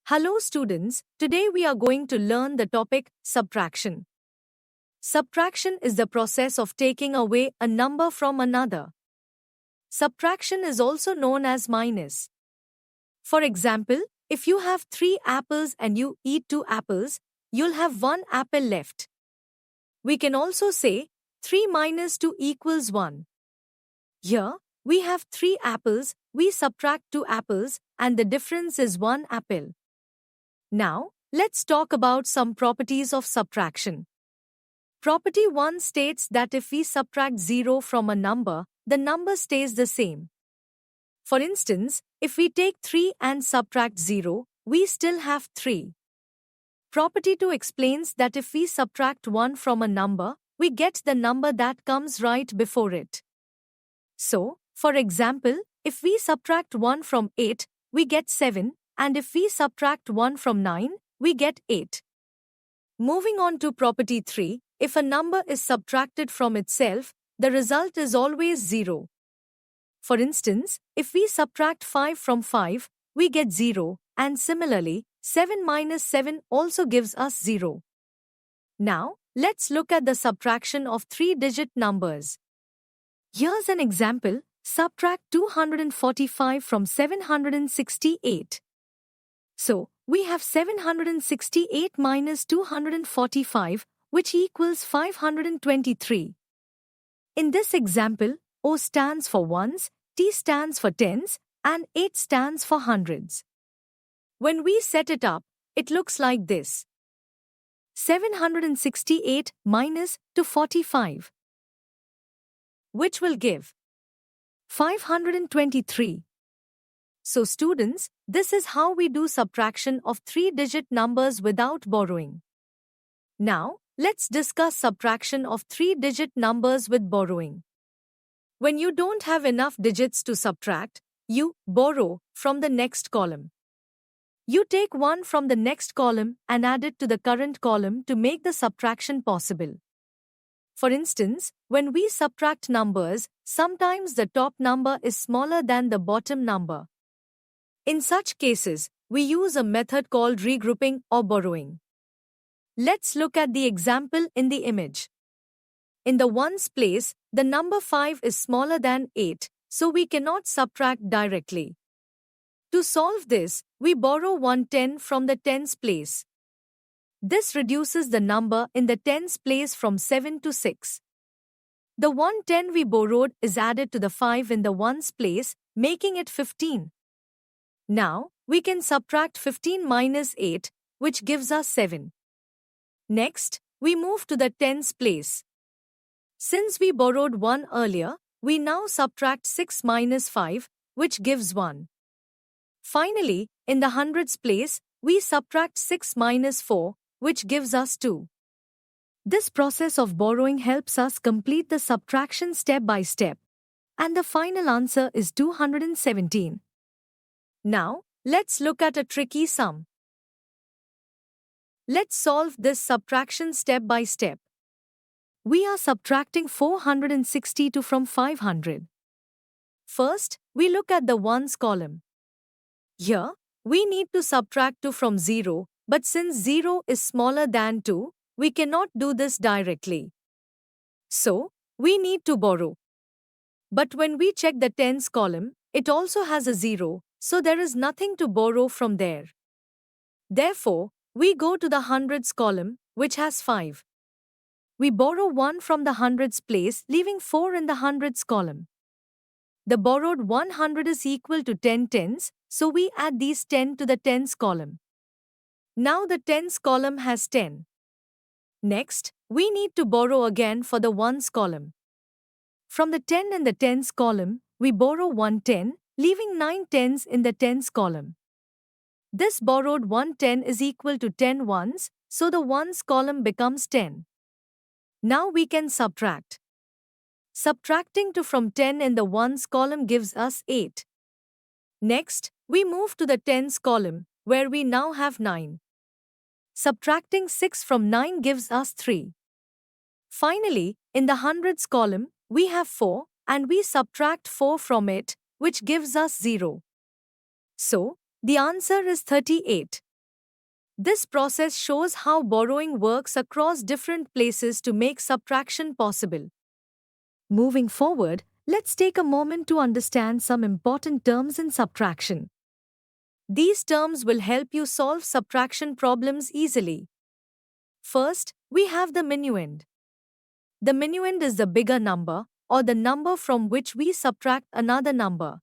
Hello students, today we are going to learn the topic subtraction. Subtraction is the process of taking away a number from another. Subtraction is also known as minus. For example, if you have 3 apples and you eat 2 apples, you'll have 1 apple left. We can also say 3 minus 2 equals 1. Here, we have 3 apples, we subtract 2 apples, and the difference is 1 apple. Now, let's talk about some properties of subtraction. Property 1 states that if we subtract 0 from a number, the number stays the same. For instance, if we take 3 and subtract 0, we still have 3. Property 2 explains that if we subtract 1 from a number, we get the number that comes right before it. So, for example, if we subtract 1 from 8, we get 7. And if we subtract 1 from 9, we get 8. Moving on to property 3, if a number is subtracted from itself, the result is always 0. For instance, if we subtract 5 from 5, we get 0, and similarly, 7 minus 7 also gives us 0. Now, let's look at the subtraction of 3-digit numbers. Here's an example, subtract 245 from 768. So, we have 768 minus 245, which equals 523. In this example, O stands for ones, T stands for tens, and 8 stands for hundreds. When we set it up, it looks like this. 768 minus 245, which will give 523. So students, this is how we do subtraction of 3-digit numbers without borrowing. Now, let's discuss subtraction of 3-digit numbers with borrowing. When you don't have enough digits to subtract, you borrow from the next column. You take 1 from the next column and add it to the current column to make the subtraction possible. For instance, when we subtract numbers, sometimes the top number is smaller than the bottom number. In such cases, we use a method called regrouping or borrowing. Let's look at the example in the image. In the ones place, the number 5 is smaller than 8, so we cannot subtract directly. To solve this, we borrow 110 from the tens place. This reduces the number in the tens place from 7 to 6. The 110 we borrowed is added to the 5 in the ones place, making it 15. Now, we can subtract 15 minus 8, which gives us 7. Next, we move to the tens place. Since we borrowed 1 earlier, we now subtract 6 minus 5, which gives 1. Finally, in the hundreds place, we subtract 6 minus 4, which gives us 2. This process of borrowing helps us complete the subtraction step by step. And the final answer is 217. Now, let's look at a tricky sum. Let's solve this subtraction step by step. We are subtracting 462 from 500. First, we look at the ones column. Here, we need to subtract 2 from 0, but since 0 is smaller than 2, we cannot do this directly. So, we need to borrow. But when we check the tens column, it also has a 0, so there is nothing to borrow from there. Therefore, we go to the hundreds column, which has 5. We borrow 1 from the hundreds place, leaving 4 in the hundreds column. The borrowed 100 is equal to 10 tens, so we add these 10 to the tens column. Now the tens column has 10. Next, we need to borrow again for the ones column. From the 10 in the tens column, we borrow 110, leaving 9 tens in the tens column. This borrowed 110 is equal to 10 ones, so the ones column becomes 10. Now we can subtract. Subtracting 2 from 10 in the ones column gives us 8. Next, we move to the tens column, where we now have 9. Subtracting 6 from 9 gives us 3. Finally, in the hundreds column, we have 4, and we subtract 4 from it, which gives us 0. So, the answer is 38. This process shows how borrowing works across different places to make subtraction possible. Moving forward, let's take a moment to understand some important terms in subtraction. These terms will help you solve subtraction problems easily. First, we have the minuend. The minuend is the bigger number, or the number from which we subtract another number.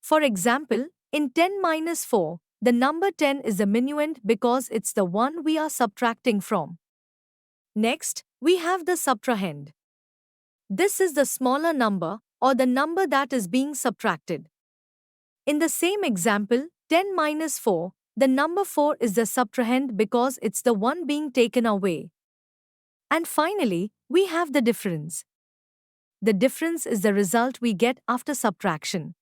For example, in 10 minus 4, the number 10 is the minuend because it's the one we are subtracting from. Next, we have the subtrahend. This is the smaller number, or the number that is being subtracted. In the same example, 10 minus 4, the number 4 is the subtrahend because it's the one being taken away. And finally, we have the difference. The difference is the result we get after subtraction.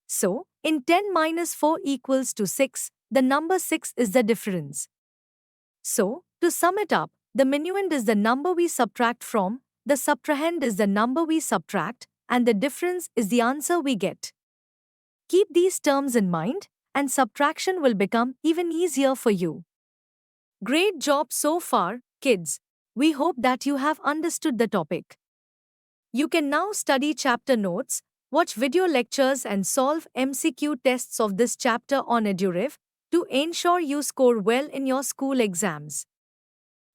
So, in 10 minus 4 equals to 6, the number 6 is the difference. So, to sum it up, the minuend is the number we subtract from, the subtrahend is the number we subtract, and the difference is the answer we get. Keep these terms in mind, and subtraction will become even easier for you. Great job so far, kids. We hope that you have understood the topic. You can now study chapter notes, watch video lectures and solve MCQ tests of this chapter on EduRev to ensure you score well in your school exams.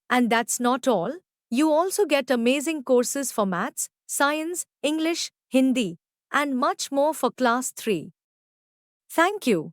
And that's not all. You also get amazing courses for maths, science, English, Hindi, and much more for class 3. Thank you.